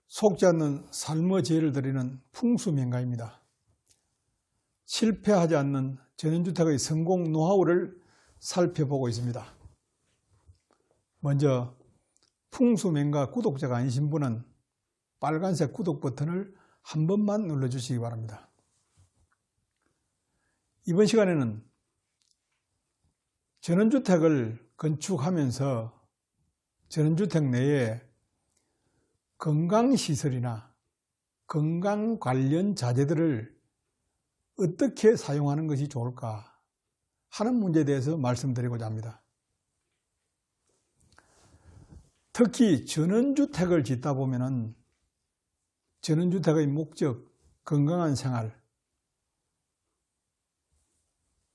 속지 않는 삶의 지혜를 드리는 풍수명가입니다. 실패하지 않는 전원주택의 성공 노하우를 살펴보고 있습니다. 먼저 풍수명가 구독자가 아니신 분은 빨간색 구독 버튼을 한 번만 눌러주시기 바랍니다. 이번 시간에는 전원주택을 건축하면서 전원주택 내에 건강시설이나 건강 관련 자재들을 어떻게 사용하는 것이 좋을까 하는 문제에 대해서 말씀드리고자 합니다. 특히 전원주택을 짓다 보면은 전원주택의 목적, 건강한 생활,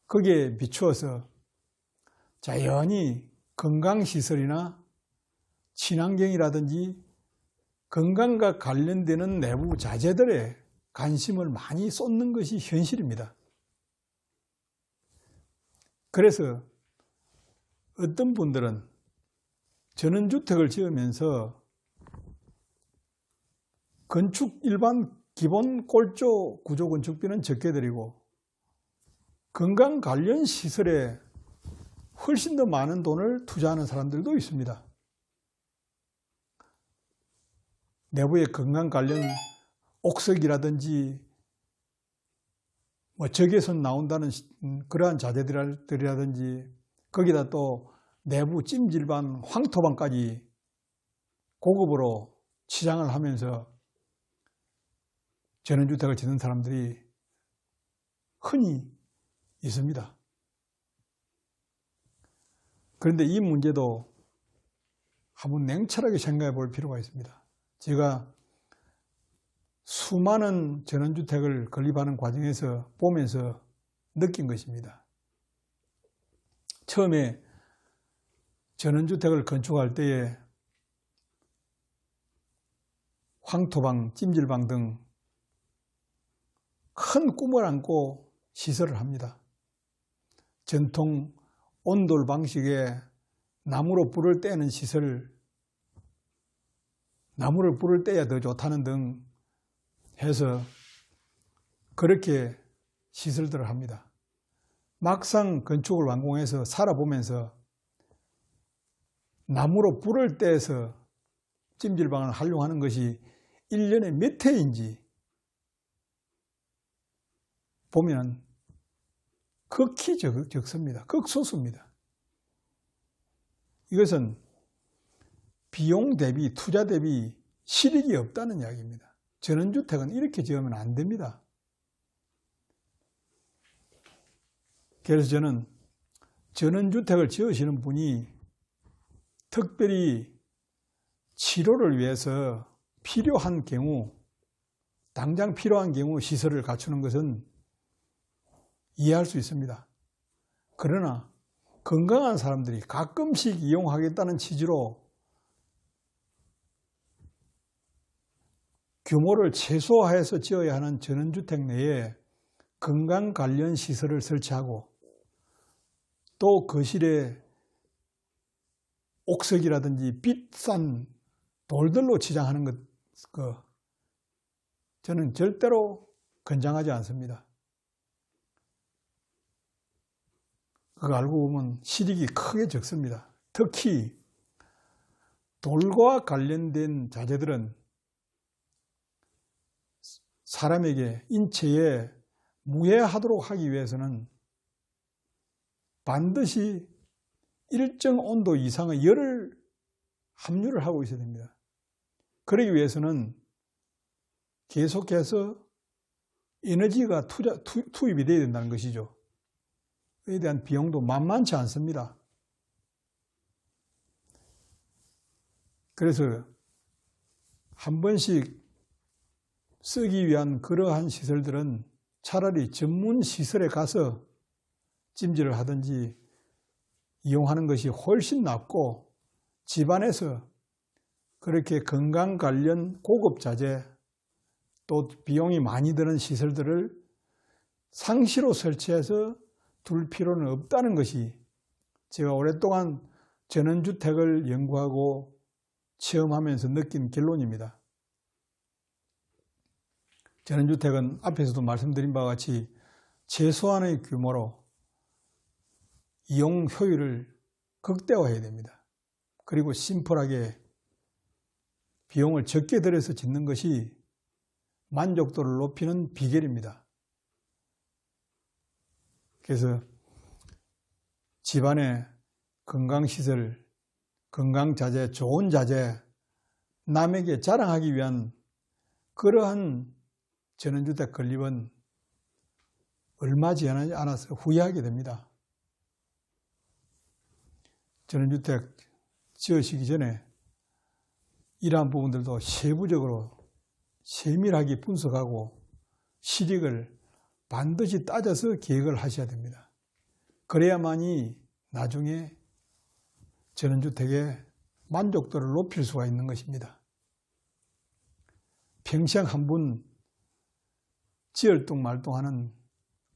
거기에 비추어서 자연히 건강시설이나 친환경이라든지 건강과 관련되는 내부 자재들에 관심을 많이 쏟는 것이 현실입니다. 그래서 어떤 분들은 전원주택을 지으면서 일반 기본 꼴조 구조 건축비는 적게 들이고 건강 관련 시설에 훨씬 더 많은 돈을 투자하는 사람들도 있습니다. 내부의 건강 관련 옥석이라든지 적외선 나온다는 그러한 자재들이라든지 거기다 또 내부 찜질방, 황토방까지 고급으로 치장을 하면서 전원주택을 짓는 사람들이 흔히 있습니다. 그런데 이 문제도 한번 냉철하게 생각해 볼 필요가 있습니다. 제가 수많은 전원주택을 건립하는 과정에서 보면서 느낀 것입니다. 처음에 전원주택을 건축할 때에 황토방, 찜질방 등 큰 꿈을 안고 시설을 합니다. 전통 온돌 방식의 나무로 불을 떼는 시설, 나무를 불을 떼야 더 좋다는 등 해서 그렇게 시설들을 합니다. 막상 건축을 완공해서 살아보면서 나무로 불을 떼서 찜질방을 활용하는 것이 1년에 몇 회인지 보면 극히 적습니다. 극소수입니다. 이것은 비용 대비, 투자 대비 실익이 없다는 이야기입니다. 전원주택은 이렇게 지으면 안 됩니다. 그래서 저는 전원주택을 지으시는 분이 특별히 치료를 위해서 필요한 경우, 당장 필요한 경우 시설을 갖추는 것은 이해할 수 있습니다. 그러나 건강한 사람들이 가끔씩 이용하겠다는 취지로 규모를 최소화해서 지어야 하는 전원주택 내에 건강 관련 시설을 설치하고 또 거실에 옥석이라든지 비싼 돌들로 치장하는 것, 저는 절대로 권장하지 않습니다. 그거 알고 보면 실익이 크게 적습니다. 특히 돌과 관련된 자재들은 사람에게 인체에 무해하도록 하기 위해서는 반드시 일정 온도 이상의 열을 함유를 하고 있어야 됩니다. 그러기 위해서는 계속해서 에너지가 투입이 되어야 된다는 것이죠. 그에 대한 비용도 만만치 않습니다. 그래서 한 번씩 쓰기 위한 그러한 시설들은 차라리 전문 시설에 가서 찜질을 하든지 이용하는 것이 훨씬 낫고 집안에서 그렇게 건강 관련 고급 자재 또 비용이 많이 드는 시설들을 상시로 설치해서 둘 필요는 없다는 것이 제가 오랫동안 전원주택을 연구하고 체험하면서 느낀 결론입니다. 전원주택은 앞에서도 말씀드린 바와 같이 최소한의 규모로 이용 효율을 극대화해야 됩니다. 그리고 심플하게 비용을 적게 들여서 짓는 것이 만족도를 높이는 비결입니다. 그래서 집안의 건강시설, 건강자재, 좋은 자재, 남에게 자랑하기 위한 그러한 전원주택 건립은 얼마 지나지 않아서 후회하게 됩니다. 전원주택 지으시기 전에 이러한 부분들도 세부적으로 세밀하게 분석하고 실익을 반드시 따져서 계획을 하셔야 됩니다. 그래야만이 나중에 전원주택의 만족도를 높일 수가 있는 것입니다. 평생 한 번 지얼뚱말뚱하는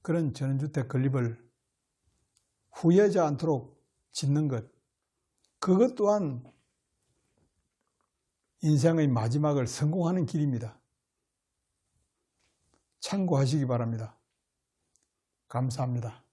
그런 전원주택 건립을 후회하지 않도록 짓는 것, 그것 또한 인생의 마지막을 성공하는 길입니다. 참고하시기 바랍니다. 감사합니다.